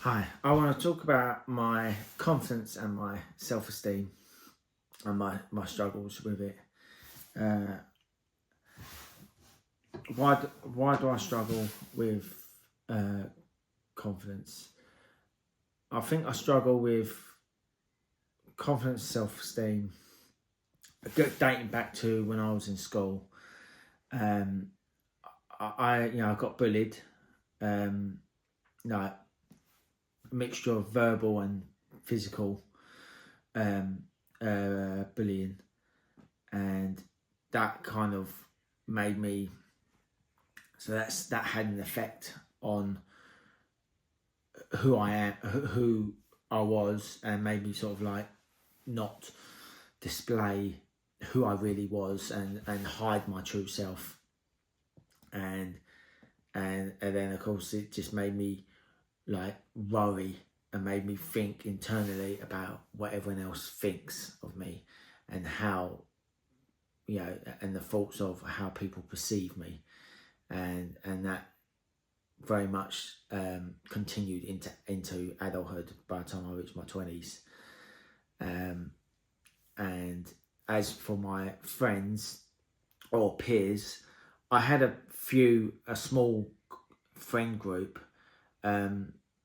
Hi, I want to talk about my confidence and my self-esteem and my struggles with it. Uh, why do I struggle with confidence? I think I struggle with confidence, self-esteem, dating back to when I was in school. Um, I got bullied. Like a mixture of verbal and physical um, bullying, and that kind of made me, so that had an effect on who I am, who I was, and made me sort of like not display who I really was, and hide my true self. And and and then of course it just made me like worry, and made me think internally about what everyone else thinks of me, and how, and the thoughts of how people perceive me, and that very much continued into adulthood by the time I reached my 20s. And as for my friends or peers, I had a small friend group,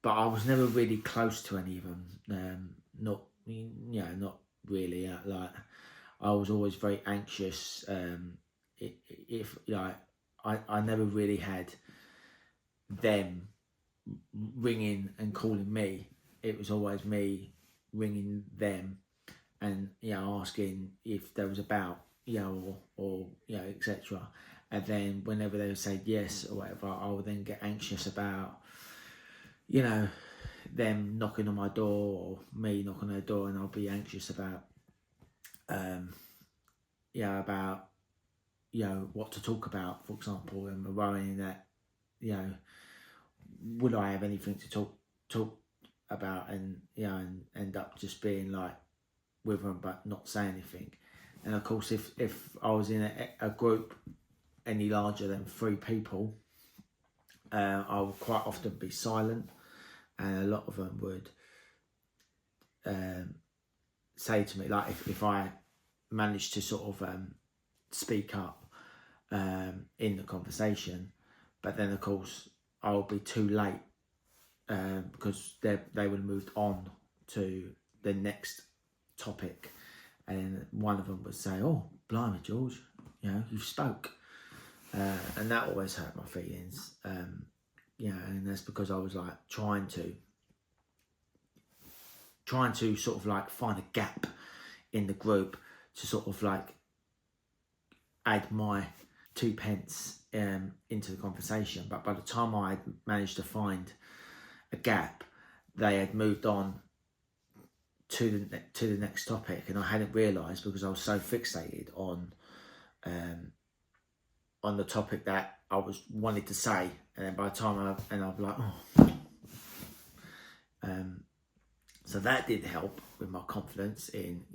but I was never really close to any of them. Not really. Like, I was always very anxious. If like I never really had them ringing and calling me. It was always me ringing them, and asking if there was about, or etc. And then whenever they would say yes or whatever, I would then get anxious about them knocking on my door, or me knocking on their door, and I'll be anxious about about what to talk about, for example, and worrying that would I have anything to talk about, and and end up just being like with them but not saying anything. And of course, if I was in a group any larger than 3 people, I would quite often be silent, and a lot of them would say to me, like, if I managed to sort of speak up in the conversation, but then of course I would be too late, because they would have moved on to the next topic, and one of them would say, "Oh, blimey, George, you spoke," and that always hurt my feelings. And that's because I was like trying to sort of like find a gap in the group to sort of like add my 2 pence into the conversation. But by the time I had managed to find a gap, they had moved on to the next topic, and I hadn't realised, because I was so fixated on the topic that I wanted to say. And then by the time I'd be like, oh. So that did help with my confidence in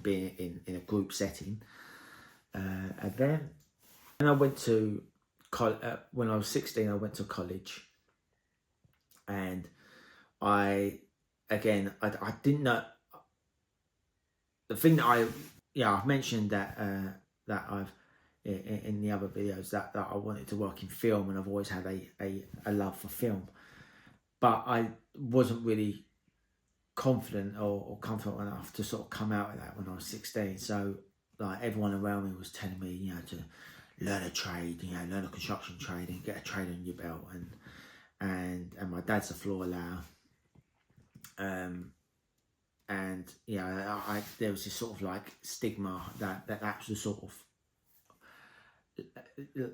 being in a group setting. And then I went to when I was 16, I went to college, and I didn't know the thing that I've mentioned that I've in the other videos that I wanted to work in film, and I've always had a love for film, but I wasn't really confident or comfortable enough to sort of come out of that when I was 16. So like everyone around me was telling me, to learn a trade, learn a construction trade and get a trade on your belt, and my dad's a floor layer, and there was this sort of like stigma that was the sort of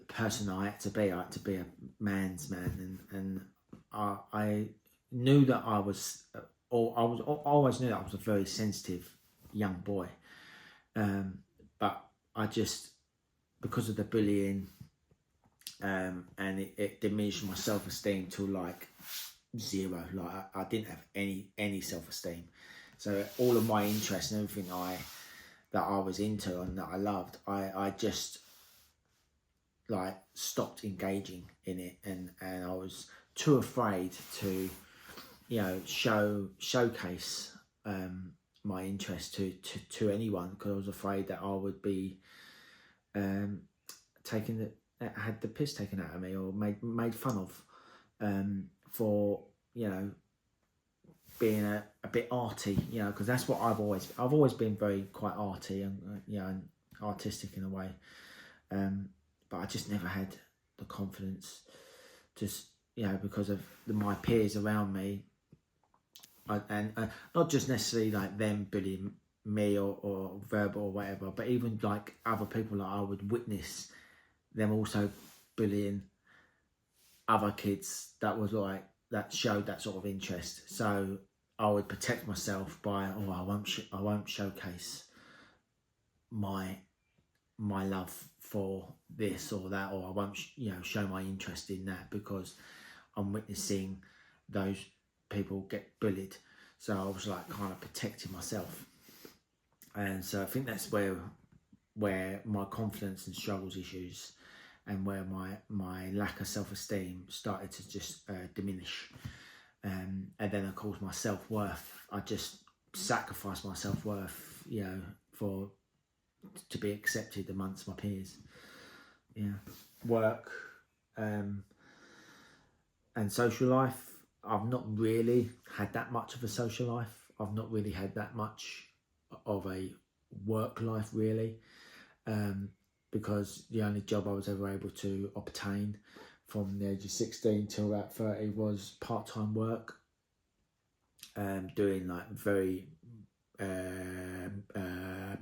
person I had to be. I had to be a man's man, and I knew that I always knew that I was a very sensitive young boy, but I just, because of the bullying, and it diminished my self-esteem to like 0. Like I didn't have any self-esteem. So all of my interests and everything that I was into and that I loved, I just like stopped engaging in it, and I was too afraid to showcase my interest to anyone, because I was afraid that I would be had the piss taken out of me, or made fun of, for being a bit arty, because that's what I've always been very quite arty and and artistic in a way, but I just never had the confidence, just because of my peers around me, and not just necessarily like them bullying me or verbal or whatever, but even like other people, like I would witness them also bullying other kids that showed that sort of interest. So I would protect myself by, I won't showcase my love for this or that, or I won't show my interest in that, because I'm witnessing those people get bullied. So I was like kind of protecting myself, and so I think that's where my confidence and struggles issues, and where my lack of self-esteem started to just diminish. And then of course my self-worth, I just sacrificed my self-worth, to be accepted amongst my peers. Work and social life, I've not really had that much of a social life. I've not really had that much of a work life, really, because the only job I was ever able to obtain from the age of 16 till about 30 was part-time work, doing like very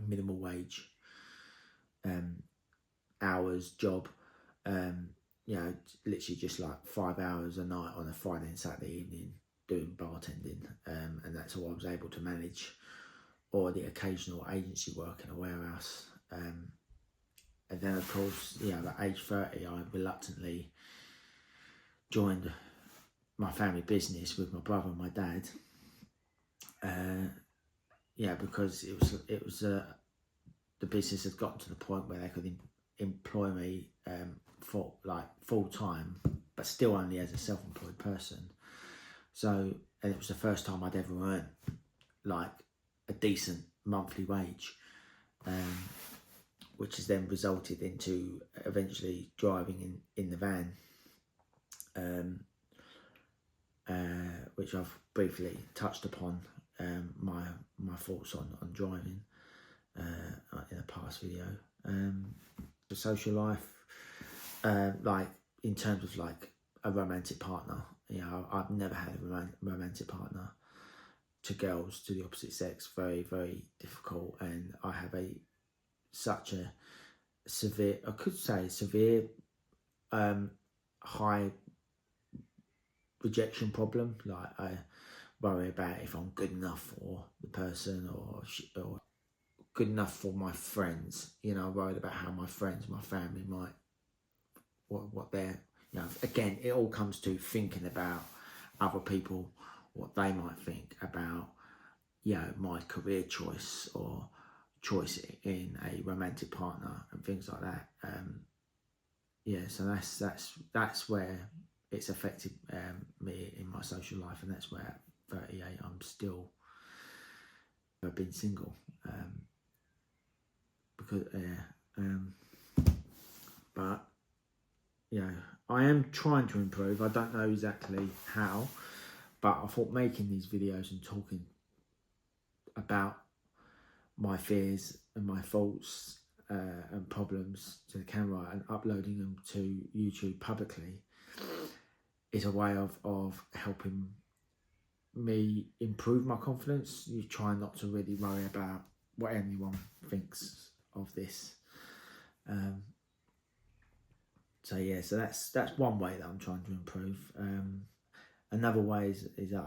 minimal wage hours job, literally just like 5 hours a night on a Friday and Saturday evening doing bartending, and that's all I was able to manage, or the occasional agency work in a warehouse. And then of course, at age 30, I reluctantly joined my family business with my brother and my dad. Because it was the business had gotten to the point where they could employ me for like full time, but still only as a self-employed person. So, and it was the first time I'd ever earned like a decent monthly wage, which has then resulted into eventually driving in the van, which I've briefly touched upon, my thoughts on driving in a past video. The social life, like in terms of like a romantic partner, I've never had a romantic partner. To girls, to the opposite sex, very, very difficult, and I have such a severe, I could say severe, high rejection problem. Like I worry about if I'm good enough for the person, or good enough for my friends. I'm worried about how my friends, my family might, what they're, again, it all comes to thinking about other people, what they might think about, my career choice or choice in a romantic partner and things like that. So that's where it's affected me in my social life, and that's where at 38 I've been single, because but I am trying to improve. I don't know exactly how, but I thought making these videos and talking about my fears and my faults and problems to the camera and uploading them to YouTube publicly is a way of helping me improve my confidence. You try not to really worry about what anyone thinks of this. So that's one way that I'm trying to improve. Another way is that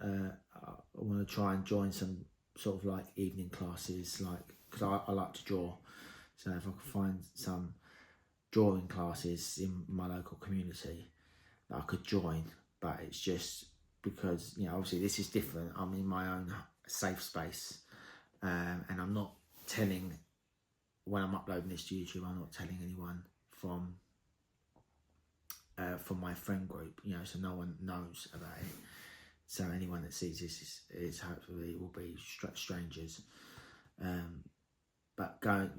I want to try and join some sort of like evening classes, like, because I like to draw. So if I could find some drawing classes in my local community that I could join, but it's just because, obviously this is different. I'm in my own safe space, and I'm not telling, when I'm uploading this to YouTube, I'm not telling anyone from my friend group, so no one knows about it. So anyone that sees this is hopefully will be strangers. But going,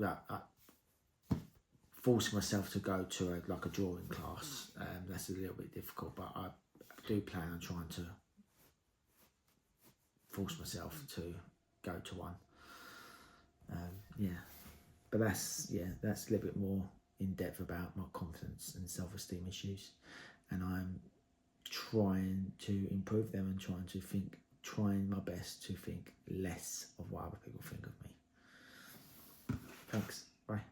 force myself to go to a drawing class, that's a little bit difficult, but I do plan on trying to force myself to go to one. But that's a little bit more in depth about my confidence and self-esteem issues, and I'm trying to improve them and trying my best to think less of what other people think of me. Thanks. Bye.